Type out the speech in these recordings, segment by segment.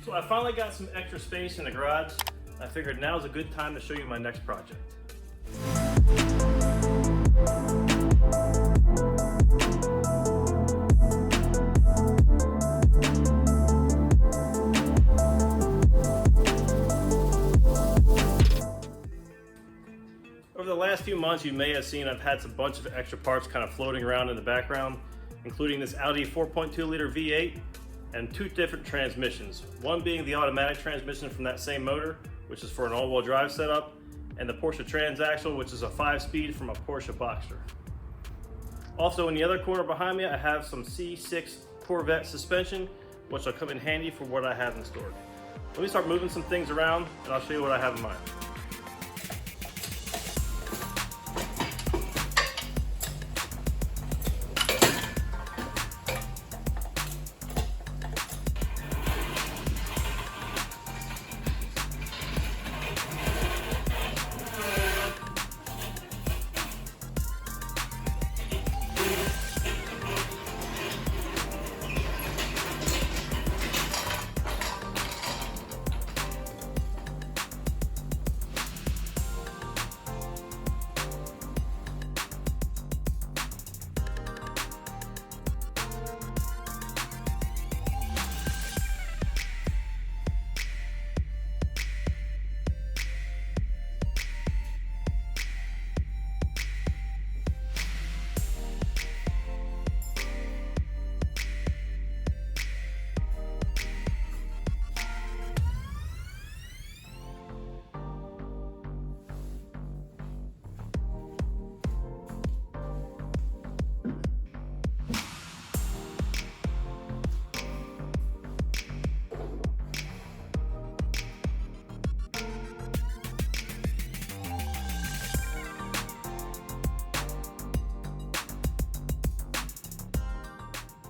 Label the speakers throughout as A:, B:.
A: So I finally got some extra space in the garage. I figured now's a good time to show you my next project. Over the last few months, you may have seen I've had a bunch of extra parts kind of floating around in the background, including this Audi 4.2 liter V8 and two different transmissions. One being the automatic transmission from that same motor, which is for an all-wheel drive setup, and the Porsche Transaxle, which is a 5-speed from a Porsche Boxster. Also in the other corner behind me, I have some C6 Corvette suspension, which will come in handy for what I have in store. Let me start moving some things around and I'll show you what I have in mind.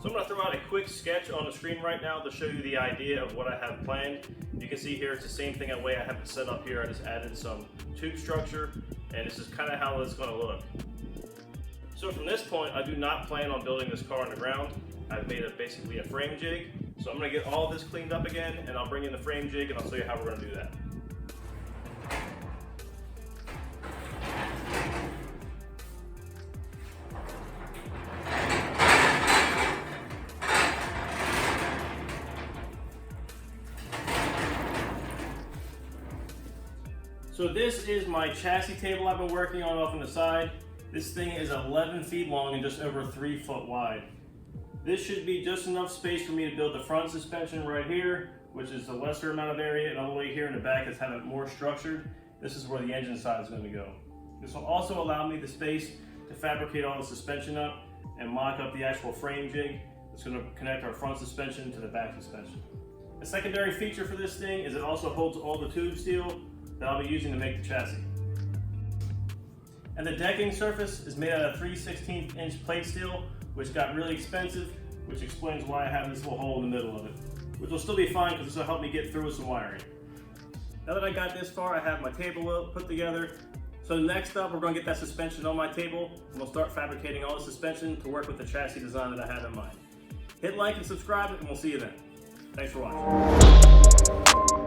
A: So I'm going to throw out a quick sketch on the screen right now to show you the idea of what I have planned. You can see here it's the same thing, that way I have it set up here. I just added some tube structure, and this is kind of how it's going to look. So from this point, I do not plan on building this car on the ground. I've made it basically a frame jig. So I'm going to get all this cleaned up again, and I'll bring in the frame jig and I'll show you how we're going to do that. So this is my chassis table I've been working on off on the side. This thing is 11 feet long and just over 3 foot wide. This should be just enough space for me to build the front suspension right here, which is the lesser amount of area, and all the way here in the back is having it more structured. This is where the engine side is going to go. This will also allow me the space to fabricate all the suspension up and mock up the actual frame jig that's going to connect our front suspension to the back suspension. A secondary feature for this thing is it also holds all the tube steel that I'll be using to make the chassis. And the decking surface is made out of 3/16 inch plate steel, which got really expensive, which explains why I have this little hole in the middle of it, which will still be fine because this will help me get through with some wiring. Now that I got this far, I have my table put together. So next up, we're going to get that suspension on my table, and we'll start fabricating all the suspension to work with the chassis design that I have in mind. Hit like and subscribe, and we'll see you then. Thanks for watching.